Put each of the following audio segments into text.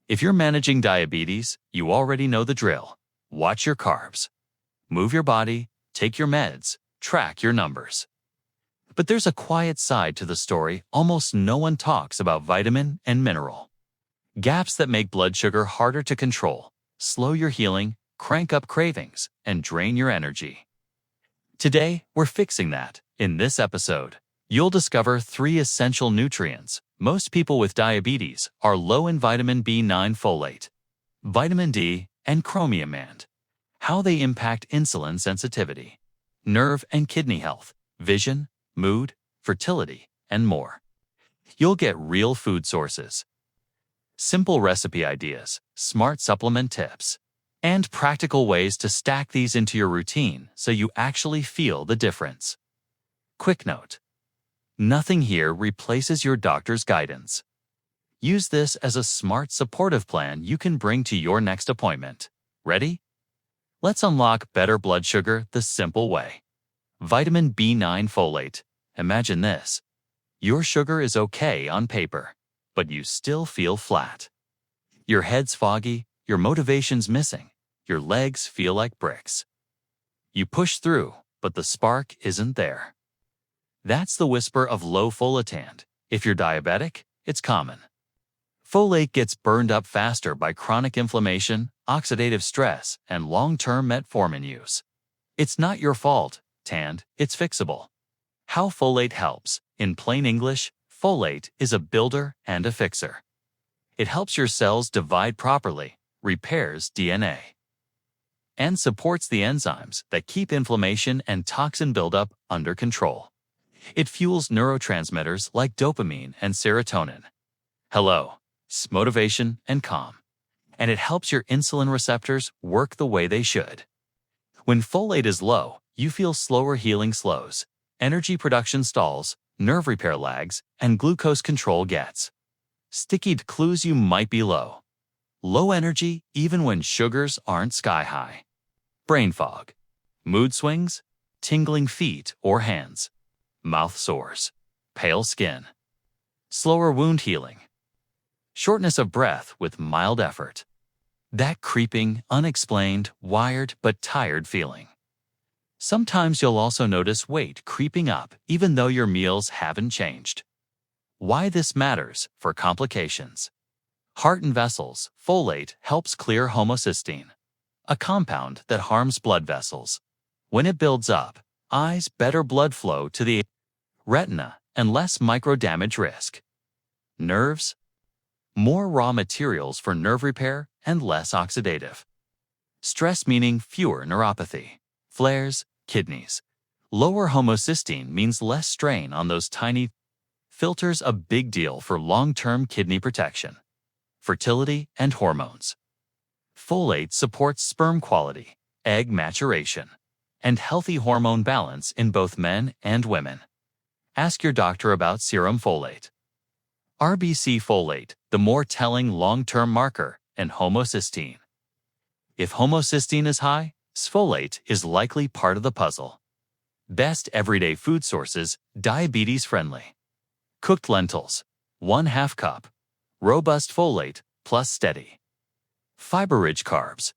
If you're managing diabetes, you already know the drill. Watch your carbs. Move your body, take your meds, track your numbers. But there's a quiet side to the story almost no one talks about: vitamin and mineral. Gaps that make blood sugar harder to control, slow your healing, crank up cravings, and drain your energy. Today, we're fixing that. In this episode, you'll discover 3 essential nutrients most people with diabetes are low in: vitamin B9, folate, vitamin D, and chromium, and how they impact insulin sensitivity, nerve and kidney health, vision, mood, fertility, and more. You'll get real food sources, simple recipe ideas, smart supplement tips, and practical ways to stack these into your routine so you actually feel the difference. Quick note: nothing here replaces your doctor's guidance. Use this as a smart, supportive plan you can bring to your next appointment. Ready? Let's unlock better blood sugar the simple way. Vitamin B9, folate. Imagine this. Your sugar is okay on paper, but you still feel flat. Your head's foggy, your motivation's missing, your legs feel like bricks. You push through, but the spark isn't there. That's the whisper of low folate, and if you're diabetic, it's common. Folate gets burned up faster by chronic inflammation, oxidative stress, and long-term metformin use. It's not your fault, and it's fixable. How folate helps? In plain English, folate is a builder and a fixer. It helps your cells divide properly, repairs DNA, and supports the enzymes that keep inflammation and toxin buildup under control. It fuels neurotransmitters like dopamine and serotonin. Hello, motivation and calm. And it helps your insulin receptors work the way they should. When folate is low, you feel slower healing slows, energy production stalls, nerve repair lags, and glucose control gets sticky. Clues you might be low. Low energy even when sugars aren't sky high. Brain fog. Mood swings. Tingling feet or hands. Mouth sores. Pale skin. Slower wound healing. Shortness of breath with mild effort. That creeping, unexplained, wired but tired feeling. Sometimes you'll also notice weight creeping up even though your meals haven't changed. Why this matters for complications. Heart and vessels. Folate helps clear homocysteine, a compound that harms blood vessels. When it builds up, eyes better blood flow to the retina and less microdamage risk. Nerves. More raw materials for nerve repair and less oxidative stress, meaning fewer neuropathy flares. Kidneys. Lower homocysteine means less strain on those tiny filters, a big deal for long-term kidney protection. Fertility and hormones. Folate supports sperm quality, egg maturation, and healthy hormone balance in both men and women. Ask your doctor about serum folate. RBC folate, the more telling long-term marker, and homocysteine. If homocysteine is high, folate is likely part of the puzzle. Best everyday food sources, diabetes-friendly. Cooked lentils, 1/2 cup. Robust folate plus steady. Fiber-rich carbs.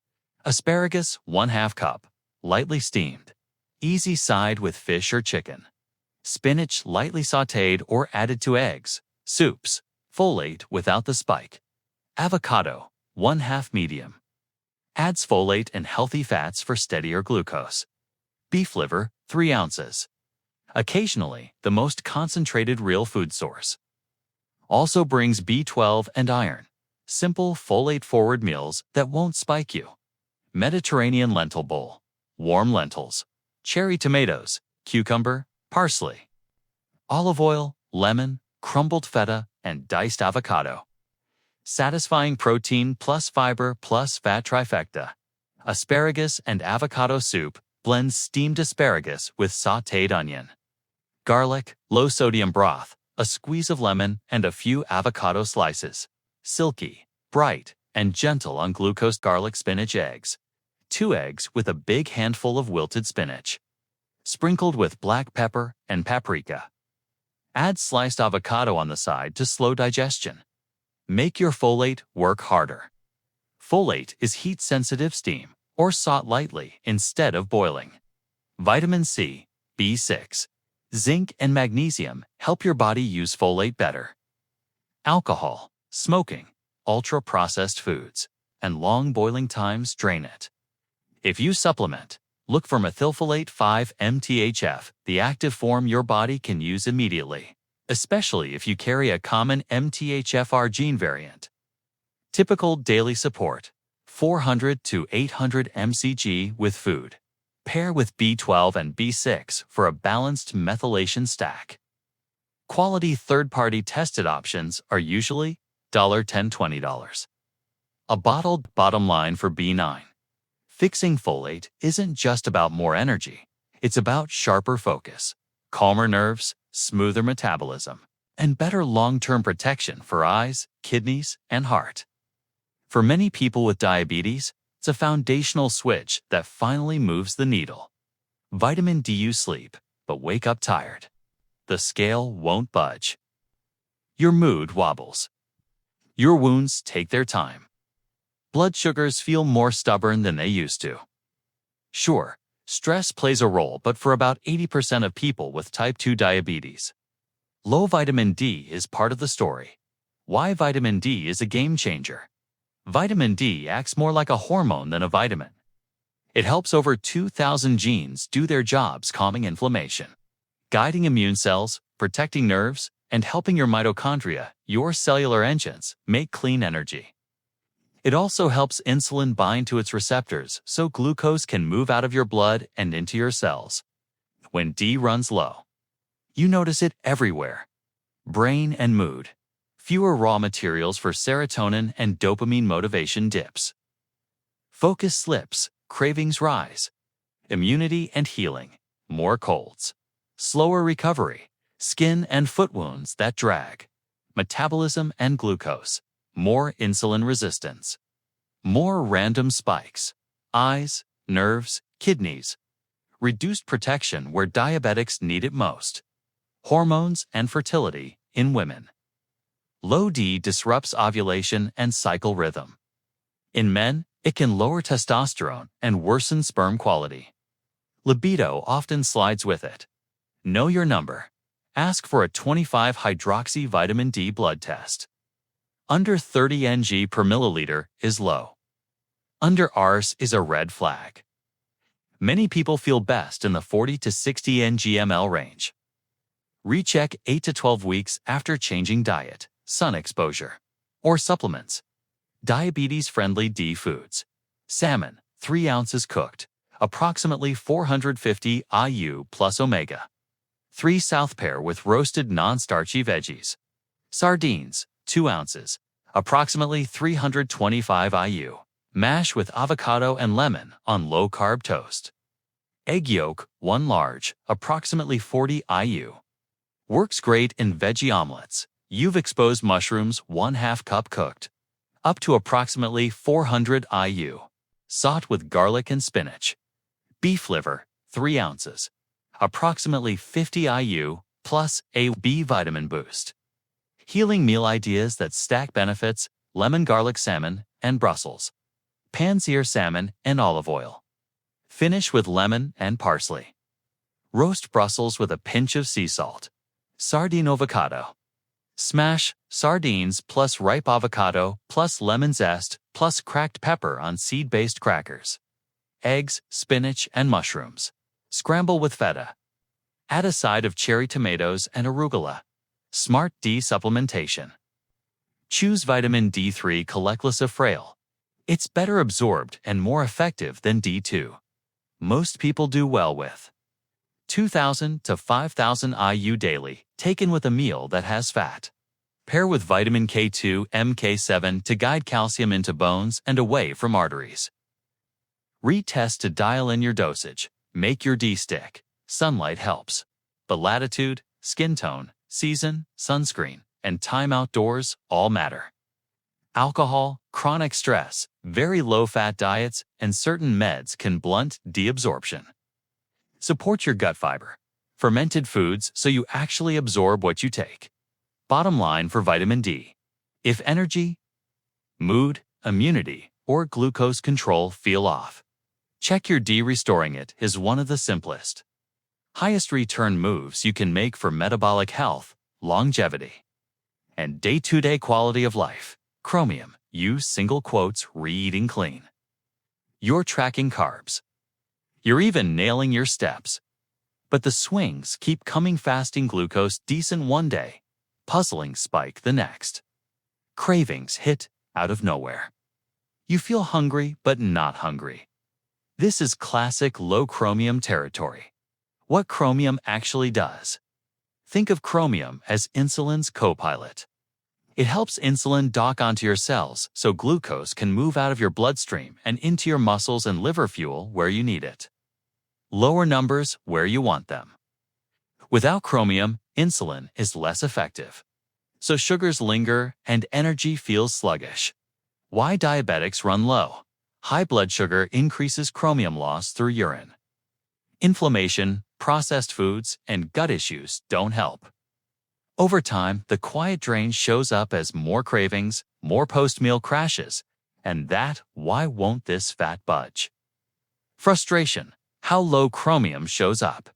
Asparagus, 1/2 cup. Lightly steamed. Easy side with fish or chicken. Spinach, lightly sautéed or added to eggs, soups. Folate without the spike. Avocado, 1/2 medium. Adds folate and healthy fats for steadier glucose. Beef liver, 3 ounces. Occasionally, the most concentrated real food source. Also brings B12 and iron. Simple, folate-forward meals that won't spike you. Mediterranean lentil bowl. Warm lentils. Cherry tomatoes, cucumber, parsley. Olive oil, lemon, crumbled feta, and diced avocado. Satisfying protein plus fiber plus fat trifecta. Asparagus and avocado soup blends steamed asparagus with sautéed onion. Garlic, low-sodium broth, a squeeze of lemon, and a few avocado slices. Silky, bright, and gentle on glucose. Garlic spinach eggs. 2 eggs with a big handful of wilted spinach. Sprinkled with black pepper and paprika. Add sliced avocado on the side to slow digestion. Make your folate work harder. Folate is heat-sensitive steam, or sought lightly instead of boiling. Vitamin C, B6, zinc, and magnesium help your body use folate better. Alcohol, smoking, ultra-processed foods, and long boiling times drain it. If you supplement, look for methylfolate 5-MTHF, the active form your body can use immediately, especially if you carry a common MTHFR gene variant. Typical daily support: 400 to 800 mcg with food. Pair with B12 and B6 for a balanced methylation stack. Quality third-party tested options are usually $10–$20. A bottled bottom line for B9. Fixing folate isn't just about more energy. It's about sharper focus, calmer nerves, smoother metabolism, and better long-term protection for eyes, kidneys, and heart. For many people with diabetes, it's a foundational switch that finally moves the needle. Vitamin D. You sleep, but wake up tired. The scale won't budge. Your mood wobbles. Your wounds take their time. Blood sugars feel more stubborn than they used to. Sure, stress plays a role, but for about 80% of people with type 2 diabetes, low vitamin D is part of the story. Why vitamin D is a game changer. Vitamin D acts more like a hormone than a vitamin. It helps over 2,000 genes do their jobs, calming inflammation, guiding immune cells, protecting nerves, and helping your mitochondria, your cellular engines, make clean energy. It also helps insulin bind to its receptors so glucose can move out of your blood and into your cells. When D runs low, you notice it everywhere. Brain and mood. Fewer raw materials for serotonin and dopamine, motivation dips. Focus slips, cravings rise. Immunity and healing. More colds. Slower recovery. Skin and foot wounds that drag. Metabolism and glucose. More insulin resistance. More random spikes. Eyes, nerves, kidneys. Reduced protection where diabetics need it most. Hormones and fertility in women. Low D disrupts ovulation and cycle rhythm. In men, it can lower testosterone and worsen sperm quality. Libido often slides with it. Know your number. Ask for a 25-hydroxy vitamin D blood test. Under 30 ng per milliliter is low. Under Rs is a red flag. Many people feel best in the 40 to 60 ng/ml range. Recheck 8 to 12 weeks after changing diet, sun exposure, or supplements. Diabetes-friendly D foods. Salmon, 3 ounces cooked, approximately 450 IU plus omega. 3 South pair with roasted non-starchy veggies. Sardines, 2 ounces, approximately 325 IU. Mash with avocado and lemon on low-carb toast. Egg yolk, 1 large, approximately 40 IU. Works great in veggie omelets. You've exposed mushrooms, 1/2 cup cooked, up to approximately 400 IU. Sauté with garlic and spinach. Beef liver, 3 ounces, approximately 50 IU, plus a B vitamin boost. Healing meal ideas that stack benefits: lemon garlic salmon and Brussels. Pan-sear salmon and olive oil. Finish with lemon and parsley. Roast Brussels with a pinch of sea salt. Sardine avocado. Smash sardines plus ripe avocado plus lemon zest plus cracked pepper on seed-based crackers. Eggs, spinach, and mushrooms. Scramble with feta. Add a side of cherry tomatoes and arugula. Smart D supplementation. Choose vitamin D3 collectless frail. It's better absorbed and more effective than D2. Most people do well with 2,000 to 5,000 IU daily, taken with a meal that has fat. Pair with vitamin K2, MK7 to guide calcium into bones and away from arteries. Retest to dial in your dosage. Make your D stick. Sunlight helps, but latitude, skin tone, season, sunscreen, and time outdoors all matter. Alcohol, chronic stress, very low-fat diets, and certain meds can blunt D absorption. Support your gut fiber. Fermented foods so you actually absorb what you take. Bottom line for vitamin D. If energy, mood, immunity, or glucose control feel off, check your D. Restoring it is one of the simplest, highest return moves you can make for metabolic health, longevity, and day-to-day quality of life. Chromium, use single quotes, re-eating clean. You're tracking carbs. You're even nailing your steps. But the swings keep coming. Fasting glucose decent one day, puzzling spike the next. Cravings hit out of nowhere. You feel hungry but not hungry. This is classic low chromium territory. What chromium actually does. Think of chromium as insulin's co-pilot. It helps insulin dock onto your cells so glucose can move out of your bloodstream and into your muscles and liver, fuel where you need it. Lower numbers where you want them. Without chromium, insulin is less effective. So sugars linger and energy feels sluggish. Why diabetics run low? High blood sugar increases chromium loss through urine. Inflammation, processed foods, and gut issues don't help. Over time, the quiet drain shows up as more cravings, more post-meal crashes, and why won't this fat budge? Frustration, how low chromium shows up.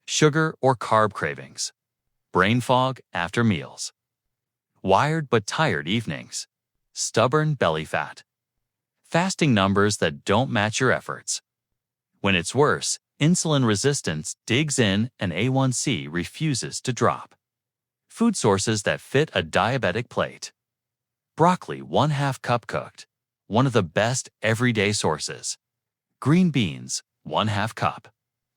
Sugar or carb cravings. Brain fog after meals. Wired but tired evenings. Stubborn belly fat. Fasting numbers that don't match your efforts. When it's worse, insulin resistance digs in and A1C refuses to drop. Food sources that fit a diabetic plate. Broccoli 1/2 cup cooked, one of the best everyday sources. Green beans 1/2 cup.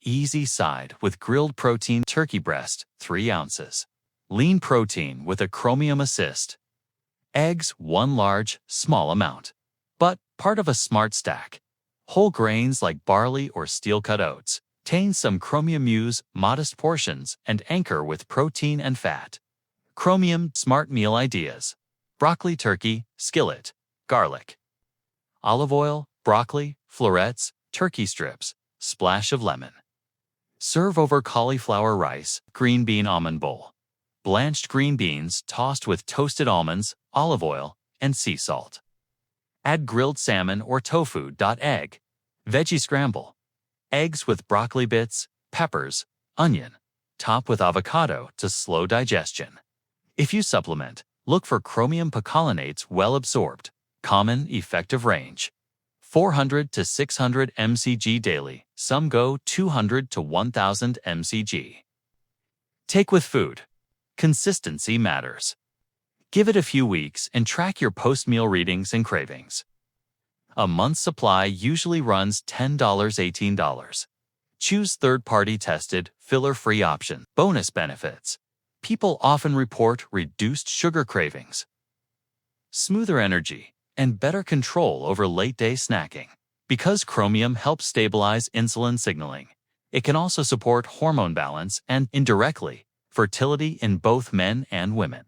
Easy side with grilled protein. Turkey breast 3 ounces. Lean protein with a chromium assist. Eggs 1 large, small amount, but part of a smart stack. Whole grains like barley or steel-cut oats. Contain some chromium. Use modest portions and anchor with protein and fat. Chromium smart meal ideas. Broccoli turkey, skillet, garlic. Olive oil, broccoli, florets, turkey strips, splash of lemon. Serve over cauliflower rice, green bean almond bowl. Blanched green beans tossed with toasted almonds, olive oil, and sea salt. Add grilled salmon or tofu. Egg. Veggie scramble. Eggs with broccoli bits, peppers, onion. Top with avocado to slow digestion. If you supplement, look for chromium picolinates well absorbed. Common effective range. 400 to 600 mcg daily. Some go 200 to 1000 mcg. Take with food. Consistency matters. Give it a few weeks and track your post-meal readings and cravings. A month's supply usually runs $10, $18. Choose third-party tested, filler-free options. Bonus benefits. People often report reduced sugar cravings, smoother energy, and better control over late-day snacking. Because chromium helps stabilize insulin signaling, it can also support hormone balance and, indirectly, fertility in both men and women.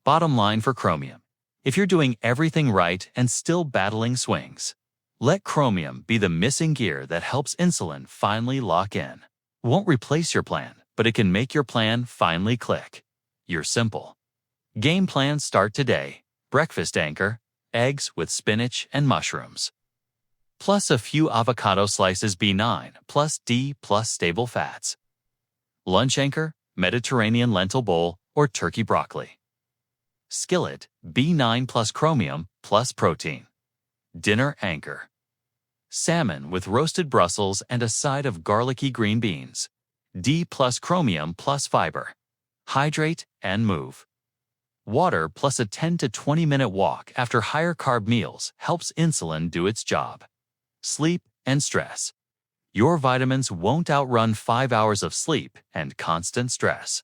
Bottom line for chromium. If you're doing everything right and still battling swings, let chromium be the missing gear that helps insulin finally lock in. Won't replace your plan, but it can make your plan finally click. You're simple. Game plans start today. Breakfast anchor, eggs with spinach and mushrooms. Plus a few avocado slices. B9 plus D plus stable fats. Lunch anchor, Mediterranean lentil bowl or turkey broccoli. Skillet, B9 plus chromium plus protein. Dinner anchor. Salmon with roasted Brussels and a side of garlicky green beans. D plus chromium plus fiber. Hydrate and move. Water plus a 10 to 20 minute walk after higher carb meals helps insulin do its job. Sleep and stress. Your vitamins won't outrun 5 hours of sleep and constant stress.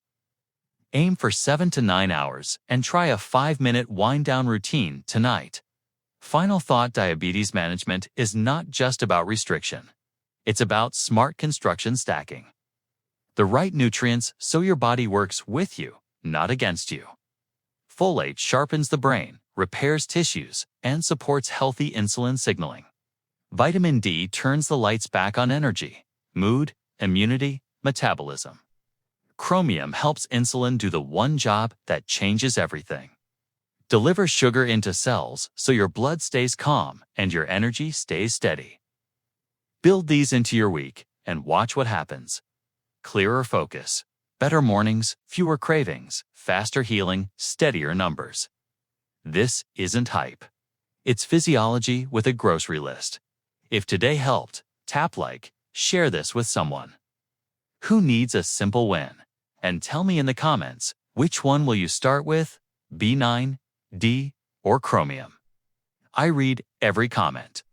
Aim for 7 to 9 hours and try a 5-minute wind-down routine tonight. Final thought: diabetes management is not just about restriction. It's about smart construction stacking. The right nutrients so your body works with you, not against you. Folate sharpens the brain, repairs tissues, and supports healthy insulin signaling. Vitamin D turns the lights back on energy, mood, immunity, metabolism. Chromium helps insulin do the one job that changes everything. Deliver sugar into cells so your blood stays calm and your energy stays steady. Build these into your week and watch what happens. Clearer focus, better mornings, fewer cravings, faster healing, steadier numbers. This isn't hype. It's physiology with a grocery list. If today helped, tap like, share this with someone. Who needs a simple win? And tell me in the comments, which one will you start with? B9, D, or Chromium? I read every comment.